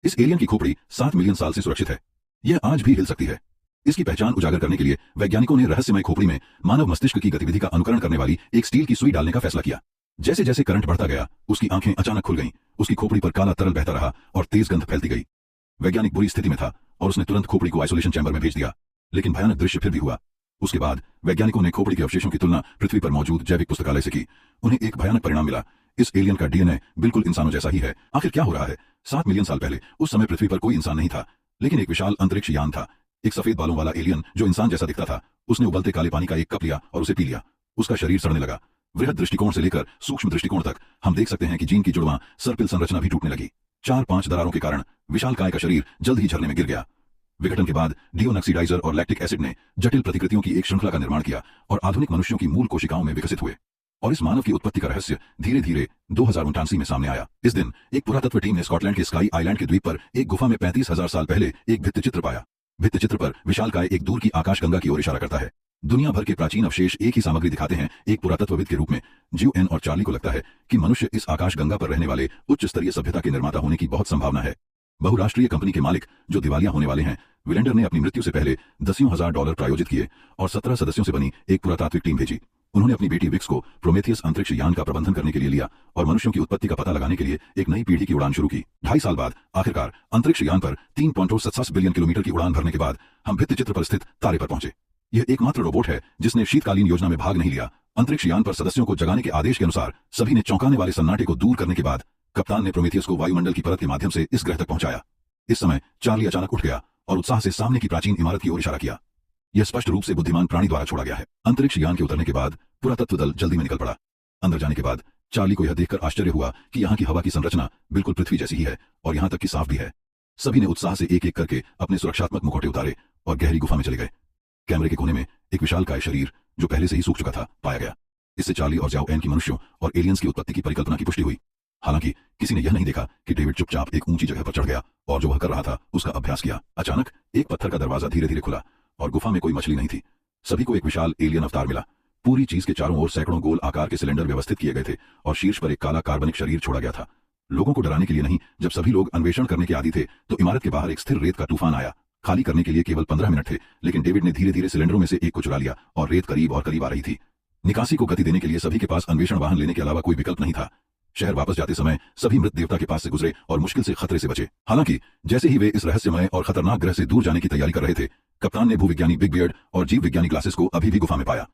इस एलियन की खोपड़ी 7 मिलियन साल से सुरक्षित है। यह आज भी हिल सकती है। इसकी पहचान उजागर करने के लिए वैज्ञानिकों ने रहस्यमय खोपड़ी में मानव मस्तिष्क की गतिविधि का अनुकरण करने वाली एक स्टील की सुई डालने का फैसला किया। जैसे जैसे करंट बढ़ता गया, उसकी आंखें अचानक खुल गईं, उसकी खोपड़ी पर काला तरल बहता रहा और तेज गंध फैलती गई। वैज्ञानिक बुरी स्थिति में था और उसने तुरंत खोपड़ी को आइसोलेशन चैंबर में भेज दिया। लेकिन भयानक दृश्य फिर भी हुआ। उसके बाद वैज्ञानिकों ने खोपड़ी के अवशेषों की तुलना पृथ्वी पर मौजूद जैविक पुस्तकालय से की। उन्हें एक भयानक परिणाम मिला। इस एलियन का डीएनए बिल्कुल इंसानों जैसा ही है। आखिर क्या हो रहा है? 7 मिलियन साल पहले उस समय पृथ्वी पर कोई इंसान नहीं था, लेकिन एक विशाल अंतरिक्ष यान था। एक सफेद बालों वाला एलियन जो इंसान जैसा दिखता था। उसने उबलते काले पानी का एक कप लिया और उसे पी लिया। उसका शरीर सड़ने लगा। वृहद दृष्टिकोण से लेकर सूक्ष्म दृष्टिकोण तक हम देख सकते हैं कि जीन की जुड़वां सर्पिल संरचना भी टूटने लगी। 4-5 दरारों के कारण विशालकाय का शरीर जल्द ही झरने में गिर गया। विघटन के बाद डियोनॉक्सिडाइजर और लैक्टिक एसिड ने जटिल प्रतिकृतियों की एक श्रृंखला का निर्माण किया और आधुनिक मनुष्यों की मूल कोशिकाओं में विकसित हुए। और इस मानव की उत्पत्ति का रहस्य धीरे धीरे 2079 में सामने आया। इस दिन एक पुरातत्व टीम ने स्कॉटलैंड के स्काई आइलैंड के द्वीप पर एक गुफा में 35,000 साल पहले एक भित्तिचित्र पाया। भित्तिचित्र पर विशालकाय एक दूर की आकाशगंगा की ओर इशारा करता है। दुनिया भर के प्राचीन अवशेष एक ही सामग्री दिखाते हैं। एक पुरातत्वविद के रूप में जियो एन और चार्ली को लगता है कि मनुष्य इस आकाशगंगा पर रहने वाले उच्च स्तरीय सभ्यता के निर्माता होने की बहुत संभावना है। बहुराष्ट्रीय कंपनी के मालिक जो दिवालिया होने वाले हैं, विलेंडर ने अपनी मृत्यु से पहले दसियों हजार डॉलर प्रायोजित किए और 17 सदस्यों से बनी एक पुरातात्विक टीम भेजी। उन्होंने अपनी बेटी विक्स को प्रोमेथियस अंतरिक्ष यान का प्रबंधन करने के लिए लिया और मनुष्यों की उत्पत्ति का पता लगाने के लिए एक नई पीढ़ी की उड़ान शुरू की। 2.5 साल बाद आखिरकार अंतरिक्ष यान पर 3.77 बिलियन किलोमीटर की उड़ान भरने के बाद हम भित्तिचित्र पर स्थित तारे पर पहुंचे। यह एकमात्र रोबोट है जिसने शीतकालीन योजना में भाग नहीं लिया। अंतरिक्ष यान पर सदस्यों को जगाने के आदेश के अनुसार सभी ने चौंकाने वाले सन्नाटे को दूर करने के बाद कप्तान ने प्रोमेथियस को वायुमंडल की परत के माध्यम से इस ग्रह तक पहुंचाया। इस समय चार्ली अचानक उठ गया और उत्साह से सामने की प्राचीन इमारत की ओर इशारा किया। यह स्पष्ट रूप से बुद्धिमान प्राणी द्वारा छोड़ा गया है। अंतरिक्ष यान के उतरने के बाद पुरातत्व दल जल्दी में निकल पड़ा। अंदर जाने के बाद चार्ली को यह देखकर आश्चर्य हुआ कि यहाँ की हवा की संरचना बिल्कुल पृथ्वी जैसी ही है और यहाँ तक कि साफ भी है। सभी ने उत्साह से एक एक करके अपने सुरक्षात्मक मुखौटे उतारे और गहरी गुफा में चले गए। कैमरे के कोने में एक विशालकाय शरीर जो पहले से ही सूख चुका था पाया गया। इससे चार्ली और जाओ एन की मनुष्यों और एलियंस की उत्पत्ति की परिकल्पना की पुष्टि हुई। हालांकि किसी ने यह नहीं देखा कि डेविड चुपचाप एक ऊंची जगह पर चढ़ गया और जो वह कर रहा था उसका अभ्यास किया। अचानक एक पत्थर का दरवाजा धीरे धीरे खुला और गुफा में कोई मछली नहीं थी। सभी को एक विशाल एलियन अवतार मिला। पूरी चीज के चारों ओर सैकड़ों गोल आकार के सिलेंडर व्यवस्थित किए गए थे और शीर्ष पर एक काला कार्बनिक शरीर छोड़ा गया था। लोगों को डराने के लिए नहीं। जब सभी लोग अन्वेषण करने के आदी थे तो इमारत के बाहर एक स्थिर रेत का तूफान आया। खाली करने के लिए केवल 15 मिनट थे, लेकिन डेविड ने धीरे धीरे सिलेंडरों में से एक को चुरा लिया और रेत करीब और करीब आ रही थी। निकासी को गति देने के लिए सभी के पास अन्वेषण वाहन लेने के अलावा कोई विकल्प नहीं था। शहर वापस जाते समय सभी मृत देवता के पास से गुजरे और मुश्किल से खतरे से बचे। हालांकि जैसे ही वे इस रहस्यमय और खतरनाक ग्रह से दूर जाने की तैयारी कर रहे थे, कप्तान ने भूविज्ञानी बिग बियर्ड और जीव विज्ञानी ग्लासेस को अभी भी गुफा में पाया।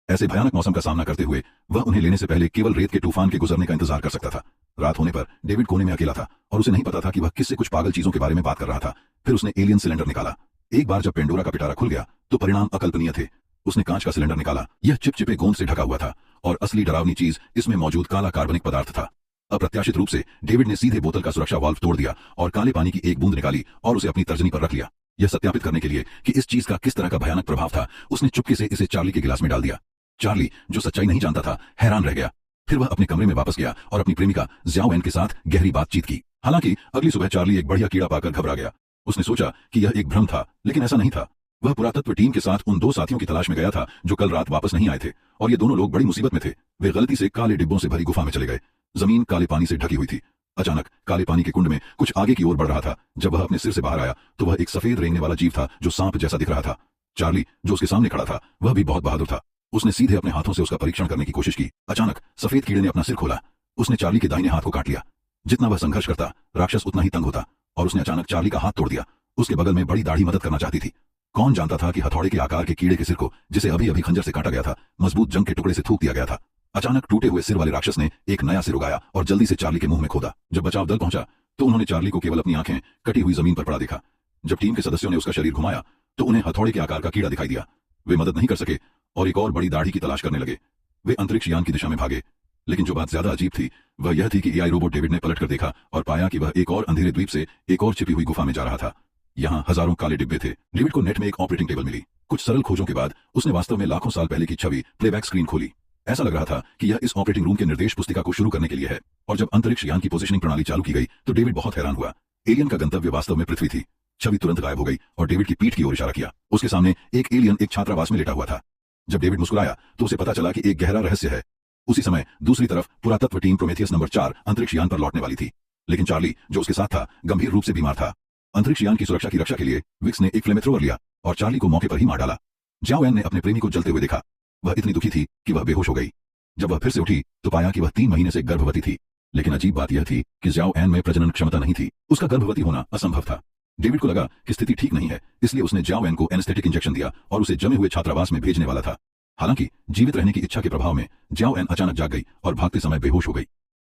ऐसे भयानक मौसम का सामना करते हुए वह उन्हें लेने से पहले केवल रेत के तूफान के गुजरने का इंतजार कर सकता था। रात होने पर डेविड कोने में अकेला था और उसे नहीं पता था कि वह किससे कुछ पागल चीजों के बारे में बात कर रहा था। फिर उसने एलियन सिलेंडर निकाला। एक बार जब पेंडोरा का पिटारा खुल गया तो परिणाम अकल्पनीय थे। उसने कांच का सिलेंडर निकाला। यह चिपचिपे गोंद से ढका हुआ था और असली डरावनी चीज इसमें मौजूद काला कार्बनिक पदार्थ था। अप्रत्याशित रूप से डेविड ने सीधे बोतल का सुरक्षा वाल्व तोड़ दिया और काले पानी की एक बूंद निकाली और उसे अपनी तर्जनी पर रख लिया। यह सत्यापित करने के लिए कि इस चीज का किस तरह का भयानक प्रभाव था, उसने चुपके से इसे चार्ली के गिलास में डाल दिया। चार्ली, जो सच्चाई नहीं जानता था, हैरान रह गया। फिर वह अपने कमरे में वापस गया और अपनी प्रेमिका जियाओ एन के साथ गहरी बातचीत की। हालांकि अगली सुबह चार्ली एक बढ़िया कीड़ा पाकर घबरा गया। उसने सोचा कि यह एक भ्रम था, लेकिन ऐसा नहीं था। वह पुरातत्व टीम के साथ उन 2 साथियों की तलाश में गया था जो कल रात वापस नहीं आए थे और ये दोनों लोग बड़ी मुसीबत में थे। वे गलती से काले डिब्बों से भरी गुफा में चले गए। जमीन काले पानी से ढकी हुई थी। अचानक काले पानी के कुंड में कुछ आगे की ओर बढ़ रहा था। जब वह अपने सिर से बाहर आया तो वह एक सफेद रेंगने वाला जीव था जो सांप जैसा दिख रहा था। चार्ली, जो उसके सामने खड़ा था, वह भी बहुत बहादुर था। उसने सीधे अपने हाथों से उसका परीक्षण करने की कोशिश की। अचानक सफेद कीड़े ने अपना सिर खोला। उसने चार्ली के दाहिने हाथ को काट लिया। जितना वह संघर्ष करता, राक्षस उतना ही तंग होता और उसने अचानक चार्ली का हाथ तोड़ दिया। उसके बगल में बड़ी दाढ़ी मदद करना चाहती थी। कौन जानता था कि हथौड़े के आकार के कीड़े के सिर को, जिसे अभी अभी खंजर से काटा गया था, मजबूत जंग के टुकड़े से थूक दिया गया था। अचानक टूटे हुए सिर वाले राक्षस ने एक नया सिर उगाया और जल्दी से चार्ली के मुंह में खोदा। जब बचाव दल पहुंचा तो उन्होंने चार्ली को केवल अपनी आंखें कटी हुई जमीन पर पड़ा देखा। जब टीम के सदस्यों ने उसका शरीर घुमाया तो उन्हें हथौड़े के आकार का कीड़ा दिखाई दिया। वे मदद नहीं कर सके और एक और बड़ी दाढ़ी की तलाश करने लगे। वे अंतरिक्ष यान की दिशा में भागे, लेकिन जो बात ज्यादा अजीब थी वह यह थी कि एआई रोबोट डेविड ने पलट कर देखा और पाया कि वह एक और अंधेरे द्वीप से एक और छिपी हुई गुफा में जा रहा था। यहाँ हजारों काले डिब्बे थे। डेविड को नेट में एक ऑपरेटिंग टेबल मिली। कुछ सरल खोजों के बाद उसने वास्तव में लाखों साल पहले की छवि प्लेबैक स्क्रीन खोली। ऐसा लग रहा था कि यह इस ऑपरेटिंग रूम के निर्देश पुस्तिका को शुरू करने के लिए है। और जब अंतरिक्ष यान की पोजीशनिंग प्रणाली चालू की गई तो डेविड बहुत हैरान हुआ। एलियन का गंतव्य वास्तव में पृथ्वी थी। छवि तुरंत गायब हो गई और डेविड की पीठ की ओर इशारा किया। उसके सामने एक एलियन एक छात्रावास में लेटा हुआ था। जब डेविड मुस्कुराया तो उसे पता चला कि एक गहरा रहस्य है। उसी समय दूसरी तरफ पुरातत्व टीम प्रोमेथियस नंबर 4 अंतरिक्ष यान पर लौटने वाली थी। लेकिन चार्ली जो उसके साथ था गंभीर रूप से बीमार था। अंतरिक्ष यान की सुरक्षा की रक्षा के लिए विक्स ने एक फ्लेमेथ्रोवर लिया और चार्ली को मौके पर ही मार डाला। जाओ एन ने अपने प्रेमी को जलते हुए देखा। वह इतनी दुखी थी कि वह बेहोश हो गई। जब वह फिर से उठी तो पाया कि वह 3 महीने से गर्भवती थी। लेकिन अजीब बात यह थी कि जाओ एन में प्रजनन क्षमता नहीं थी। उसका गर्भवती होना असंभव था। डेविड को लगा कि स्थिति ठीक नहीं है, इसलिए उसने जाओ एन को एनेस्थेटिक इंजेक्शन दिया और उसे जमे हुए छात्रावास में भेजने वाला था। हालांकि जीवित रहने की इच्छा के प्रभाव में जाओ एन अचानक जाग गई और भागते समय बेहोश हो गई।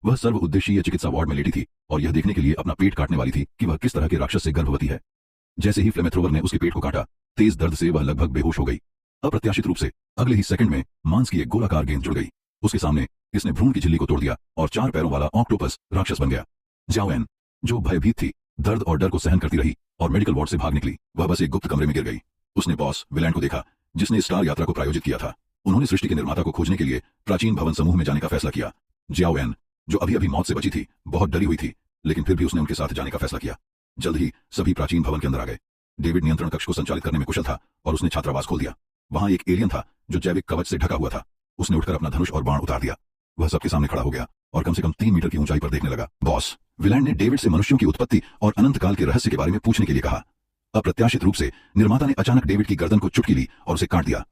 वह सर्वउद्देशीय चिकित्सा वार्ड में लेटी थी और यह देखने के लिए अपना पेट काटने वाली थी कि वह किस तरह के राक्षस से गर्भवती है। जैसे ही फ्लेमेथ्रोवर ने उसके पेट को काटा, तेज दर्द से वह लगभग बेहोश हो गई। अप्रत्याशित रूप से अगले ही सेकंड में मांस की एक गोलाकार गेंद जुड़ गई। उसके सामने इसने भ्रूण की झिल्ली को तोड़ दिया और 4 पैरों वाला ऑक्टोपस राक्षस बन गया। जाओ एन, जो भयभीत थी, दर्द और डर को सहन करती रही और मेडिकल वार्ड से भाग निकली। वह बस एक गुप्त कमरे में गिर गई। उसने बॉस विलैंड को देखा, जिसने स्टार यात्रा को प्रायोजित किया था। उन्होंने सृष्टि के निर्माता को खोजने के लिए प्राचीन भवन समूह में जाने का फैसला किया। जाओ एन, जो अभी अभी मौत से बची थी, बहुत डरी हुई थी, लेकिन फिर भी उसने उनके साथ जाने का फैसला किया। जल्द ही सभी प्राचीन भवन के अंदर आ गए। डेविड नियंत्रण कक्ष को संचालित करने में कुशल था और उसने छात्रावास खोल दिया। वहां एक एलियन था जो जैविक कवच से ढका हुआ था। उसने उठकर अपना धनुष और बाण उतार दिया। वह सबके सामने खड़ा हो गया और कम से कम 3 मीटर की ऊंचाई पर देखने लगा। बॉस विलैंड ने डेविड से मनुष्यों की उत्पत्ति और अनंत काल के रहस्य के बारे में पूछने के लिए कहा। अप्रत्याशित रूप से निर्माता ने अचानक डेविड की गर्दन को चुटकी ली और उसे काट दिया।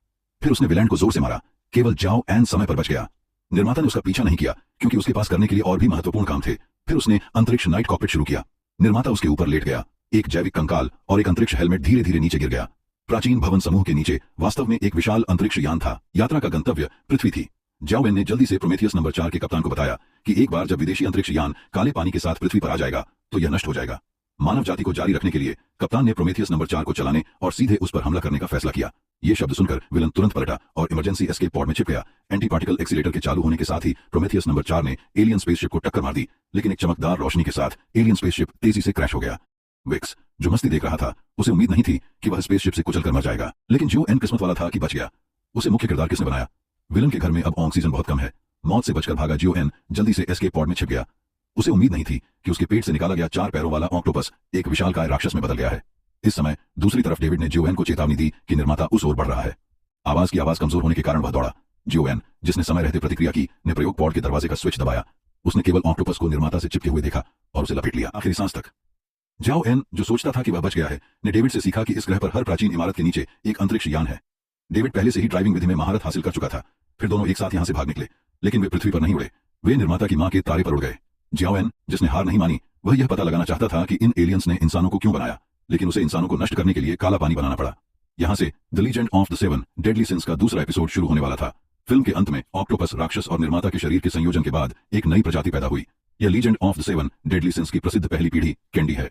फिर उसने विलैंड को जोर से मारा। केवल जाओ एन समय पर बच गया। निर्माता ने उसका पीछा नहीं किया क्योंकि उसके पास करने के लिए और भी महत्वपूर्ण काम थे। फिर उसने अंतरिक्ष नाइट कॉकपिट शुरू किया। निर्माता उसके ऊपर लेट गया। एक जैविक कंकाल और एक अंतरिक्ष हेलमेट धीरे धीरे नीचे गिर गया। प्राचीन भवन समूह के नीचे वास्तव में एक विशाल अंतरिक्ष यान था। यात्रा का गंतव्य पृथ्वी थी। जाओ एन ने जल्दी से प्रोमेथियस नंबर 4 के कप्तान को बताया कि एक बार जब विदेशी अंतरिक्ष यान काले पानी के साथ पृथ्वी पर आ जाएगा तो यह नष्ट हो जाएगा। मानव जाति को जारी रखने के लिए कप्तान ने प्रोमेथियस नंबर 4 को चलाने और सीधे उस पर हमला करने का फैसला किया। ये शब्द सुनकर विलन तुरंत पलटा और इमरजेंसी एस्केप पॉड में छिप गया। एंटी पार्टिकल एक्सीलेटर के चालू होने के साथ ही प्रोमेथियस नंबर 4 ने एलियन स्पेसशिप को टक्कर मार दी, लेकिन एक चमकदार रोशनी के साथ एलियन स्पेसशिप तेजी से क्रैश हो गया। विक्स, जो मस्ती देख रहा था, उसे उम्मीद नहीं थी कि वह स्पेसशिप से कुचल कर मर जाएगा, लेकिन जो एन किस्मत वाला था कि बच गया। उसे मुख्य किरदार किसने बनाया? विलन के घर में अब ऑक्सीजन बहुत कम है। मौत से बचकर भागा जियो एन जल्दी से एस्केप पॉड में छिप गया। उसे उम्मीद नहीं थी कि उसके पेट से निकाला गया 4 पैरों वाला ऑक्टोपस एक विशालकाय राक्षस में बदल गया है। इस समय दूसरी तरफ डेविड ने जियो एन को चेतावनी दी कि निर्माता उस ओर बढ़ रहा है। आवाज की आवाज कमजोर होने के कारण वह दौड़ा। जियो एन, जिसने समय रहते प्रतिक्रिया की, ने प्रयोग पॉड के दरवाजे का स्विच दबाया। उसने केवल ऑक्टोपस को निर्माता से चिपके हुए देखा और उसे लपेट लिया आखिरी सांस तक। जाओ एन, जो सोचता था कि वह बच गया है, ने डेविड से सीखा कि इस ग्रह पर हर प्राचीन इमारत के नीचे एक अंतरिक्ष यान है। डेविड पहले से ही ड्राइविंग विधि में महारत हासिल कर चुका था। फिर दोनों एक साथ यहां से भाग निकले, लेकिन वे पृथ्वी पर नहीं उड़े। वे निर्माता की मां के तारे पर उड़ गए। जाओ एन, जिसने हार नहीं मानी, वह यह पता लगाना चाहता था कि इन एलियंस ने इंसानों को क्यों बनाया, लेकिन उसे इंसानों को नष्ट करने के लिए काला पानी बनाना पड़ा। यहां से the legend of the 7 deadly since का दूसरा एपिसोड शुरू होने वाला था। फिल्म के अंत में ऑक्टोपस राक्षस और निर्माता के शरीर के संयोजन के बाद एक नई प्रजाति पैदा हुई। यह legend of the 7 deadly since की प्रसिद्ध पहली पीढ़ी कैंडी है।